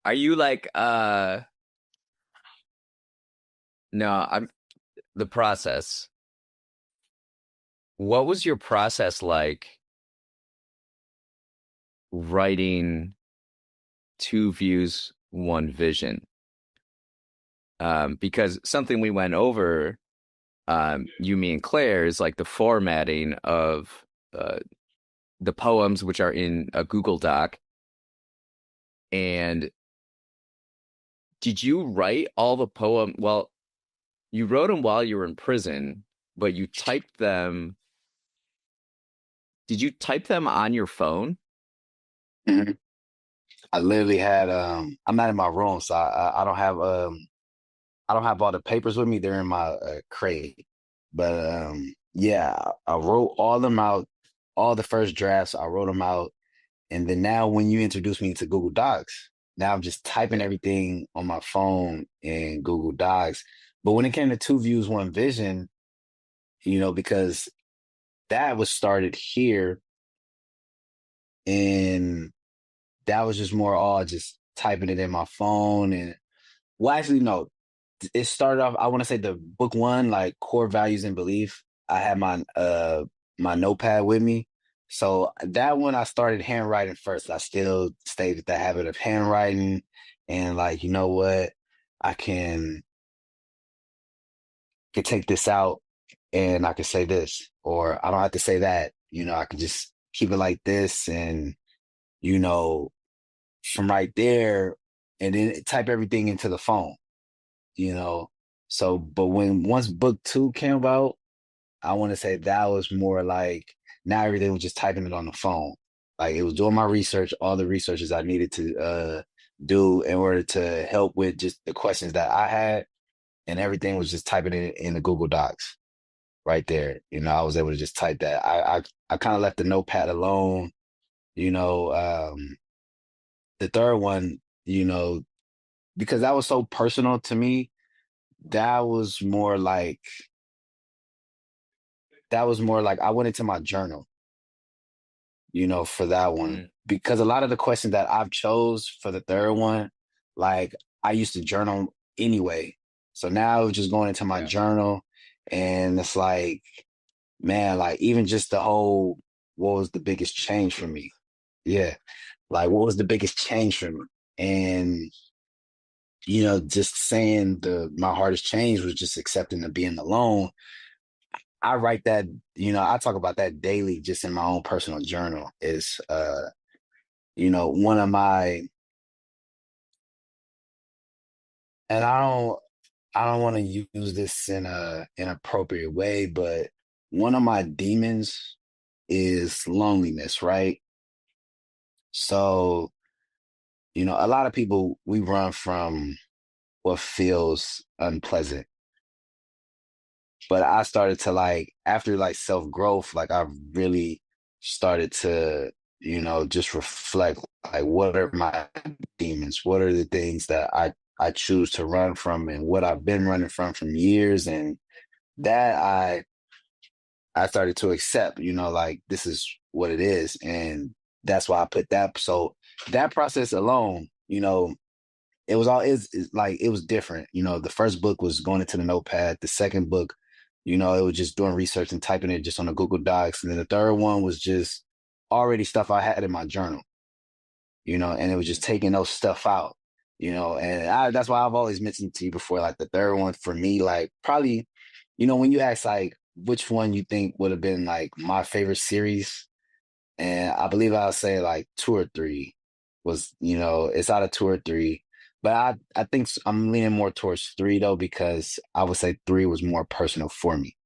Are you like no, I'm the process. What was your process like writing two views, one vision? Because something we went over, you, me, and Claire, is like the formatting of uh, the poems, which are in a Google Doc. And did you write all the poem? Well, you wrote them while you were in prison, but you typed them. Did you type them on your phone? Mhm. I literally had I'm not in my room, so I don't have all the papers with me. They're in my crate. But yeah, I wrote all them out, all the first drafts. I wrote them out, and then now when you introduce me to Google Docs, now I'm just typing everything on my phone in Google Docs. But when it came to two views, one vision, because that was started here, and that was just more all just typing it in my phone. And well, actually, no, it started off, I want to say the book one, like core values and belief. I had my notepad with me. So that one I started handwriting first. I still stayed with the habit of handwriting, and like, you know what? I can take this out and I can say this, or I don't have to say that. I can just keep it like this, and you know, from right there, and then type everything into the phone. you know. So, but when once book two came out, I want to say that was more like now everything was just typing it on the phone. Like it was doing my research, all the researches I needed to do in order to help with just the questions that I had, and everything was just typing it in the Google Docs right there. I was able to just type that. I kind of left the notepad alone. You know, the third one, because that was so personal to me. That was more like that was more like I went into my journal, for that one. Mm, Because a lot of the questions that I've chose for the third one, like I used to journal anyway. So now it's just going into my yeah. journal, and it's like, man, like even just the whole what was the biggest change for me? Yeah. Like what was the biggest change for me? And just saying the my hardest change was just accepting the being alone. I write that, I talk about that daily just in my own personal journal is one of my and I don't want to use this in a inappropriate way, but one of my demons is loneliness, right? So, a lot of people we run from what feels unpleasant. But I started to like after like self-growth, like I really started to, just reflect like what are my demons? What are the things that I choose to run from and what I've been running from years, and that I started to accept, like this is what it is, and that's why I put that. So that process alone, it was all is like it was different. The first book was going into the notepad. The second book, it was just doing research and typing it just on the Google Docs. And then the third one was just already stuff I had in my journal, and it was just taking those stuff out, and that's why I've always mentioned to you before, like the third one for me, like probably, when you ask like which one you think would have been like my favorite series, and I believe I'll say like two or three was, it's out of two or three. But I think I'm leaning more towards three though, because I would say three was more personal for me.